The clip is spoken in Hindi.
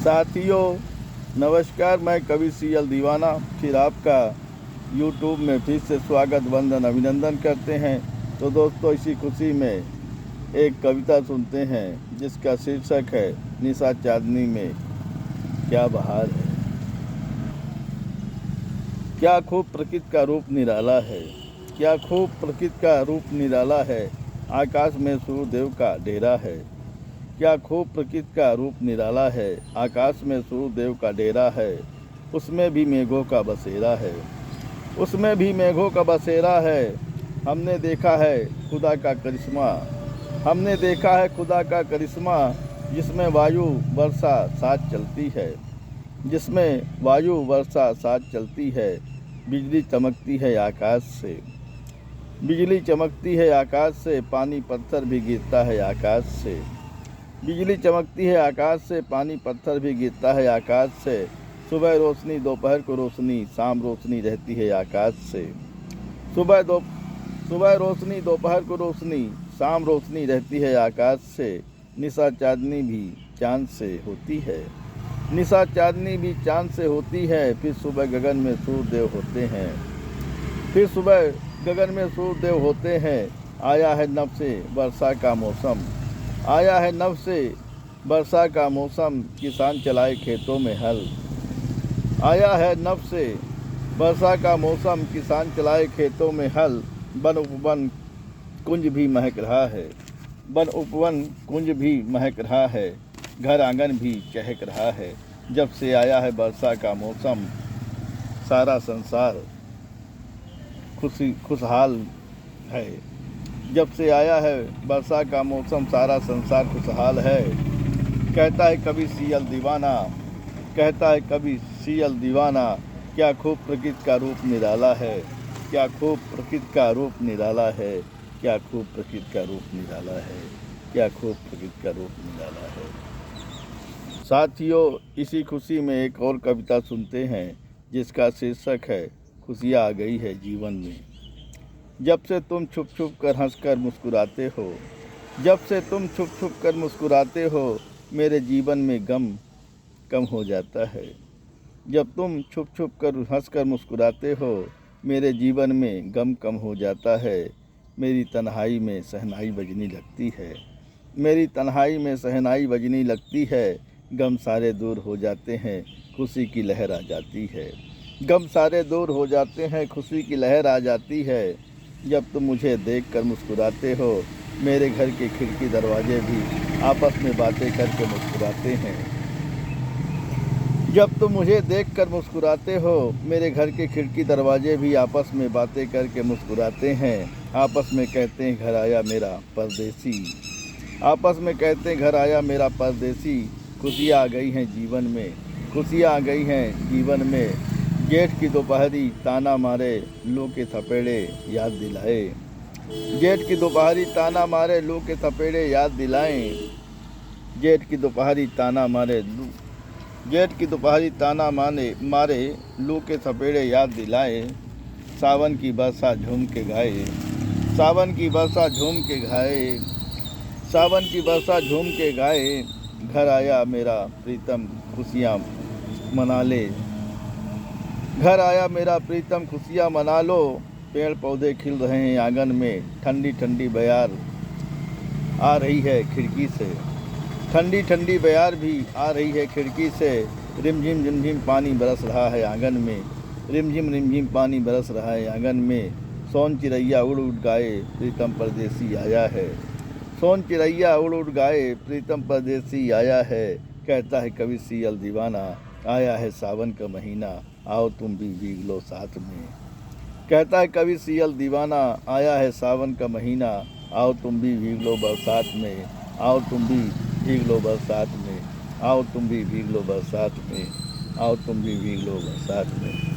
साथियों नमस्कार, मैं कवि सीएल दीवाना फिर आपका यूट्यूब में फिर से स्वागत वंदन अभिनंदन करते हैं। तो दोस्तों, इसी खुशी में एक कविता सुनते हैं जिसका शीर्षक है निशा चांदनी में क्या बहार है। क्या खूब प्रकृति का रूप निराला है, क्या खूब प्रकृति का रूप निराला है। आकाश में सूर्यदेव का डेरा है, क्या खूब प्रकृति का रूप निराला है। आकाश में सूर्यदेव का डेरा है, उसमें भी मेघों का बसेरा है, उसमें भी मेघों का बसेरा है। हमने देखा है खुदा का करिश्मा, हमने देखा है खुदा का करिश्मा, जिसमें वायु वर्षा साथ चलती है, जिसमें वायु वर्षा साथ चलती है। बिजली चमकती है आकाश से, बिजली चमकती है आकाश से, पानी पत्थर भी गिरता है आकाश से। बिजली चमकती है आकाश से, पानी पत्थर भी गिरता है आकाश से। सुबह रोशनी दोपहर को रोशनी, शाम रोशनी रहती है आकाश से। सुबह रोशनी दोपहर को रोशनी, शाम रोशनी रहती है आकाश से। निशा चांदनी भी चांद से होती है, निशा चांदनी भी चांद से होती है। फिर सुबह गगन में सूर्यदेव होते हैं, फिर सुबह गगन में सूर्यदेव होते हैं। आया है नभ से वर्षा का मौसम, आया है नभ से वर्षा का मौसम, किसान चलाए खेतों में हल। आया है नभ से वर्षा का मौसम, किसान चलाए खेतों में हल। वन उपवन कुंज भी महक रहा है, वन उपवन कुंज भी महक रहा है। घर आंगन भी चहक रहा है। जब से आया है वर्षा का मौसम, सारा संसार खुशहाल है। जब से आया है वर्षा का मौसम, सारा संसार खुशहाल है। कहता है कवि सीएल दीवाना, कहता है कवि सीएल दीवाना, क्या खूब प्रकृति का रूप निराला है, क्या खूब प्रकृति का रूप निराला है, क्या खूब प्रकृति का रूप निराला है, क्या खूब प्रकृति का रूप निराला है। साथियों, इसी खुशी में एक और कविता सुनते हैं जिसका शीर्षक है खुशियाँ आ गई है जीवन में। जब से तुम छुप छुप कर हंस कर मुस्कुराते हो, जब से तुम छुप छुप कर मुस्कुराते हो, मेरे जीवन में गम कम हो जाता है। जब तुम छुप छुप कर हंस कर मुस्कुराते हो, मेरे जीवन में गम कम हो जाता है। मेरी तन्हाई में शहनाई बजनी लगती है, मेरी तन्हाई में शहनाई बजनी लगती है। गम सारे दूर हो जाते हैं, खुशी की लहर आ जाती है। गम सारे दूर हो जाते हैं, खुशी की लहर आ जाती है। जब तुम मुझे देखकर मुस्कुराते हो, मेरे घर के खिड़की दरवाजे भी आपस में बातें करके मुस्कुराते हैं। जब तुम मुझे देखकर मुस्कुराते हो, मेरे घर के खिड़की दरवाजे भी आपस में बातें करके मुस्कुराते हैं। आपस में कहते हैं घर आया मेरा परदेसी, आपस में कहते हैं घर आया मेरा परदेसी। खुशियाँ आ गई हैं जीवन में, खुशियाँ आ गई हैं जीवन में। जेठ की दोपहरी ताना मारे, लू के थपेड़े याद दिलाए। जेठ की दोपहरी ताना मारे, लू के थपेड़े याद दिलाएं। जेठ की दोपहरी ताना मारे, जेठ की दोपहरी ताना मारे, लू के थपेड़े याद दिलाए। सावन की बरसा झूम के गाए, सावन की बरसा झूम के गाए, सावन की बरसा झूम के गाए। घर आया मेरा प्रीतम खुशियाँ मना ले, घर आया मेरा प्रीतम खुशियाँ मना लो। पेड़ पौधे खिल रहे हैं आंगन में, ठंडी ठंडी बयार आ रही है खिड़की से, ठंडी ठंडी बयार भी आ रही है खिड़की से। रिमझिम रिमझिम पानी बरस रहा है आंगन में, रिमझिम रिमझिम पानी बरस रहा है आंगन में। सोन चिड़ैया उड़ उड़ गाए, प्रीतम परदेसी आया है। सोन चिड़ैया उड़ उड़ गाए, प्रीतम परदेसी आया है। कहता है कवि सीएल दीवाना, आया है सावन का महीना, आओ तुम भी भीग लो साथ में। कहता है कवि सीएल दीवाना, आया है सावन का महीना, आओ तुम भी भीग लो बरसात में, आओ तुम भी भीग लो बरसात में, आओ तुम भी भीग लो बरसात में, आओ तुम भी भीग लो बरसात में।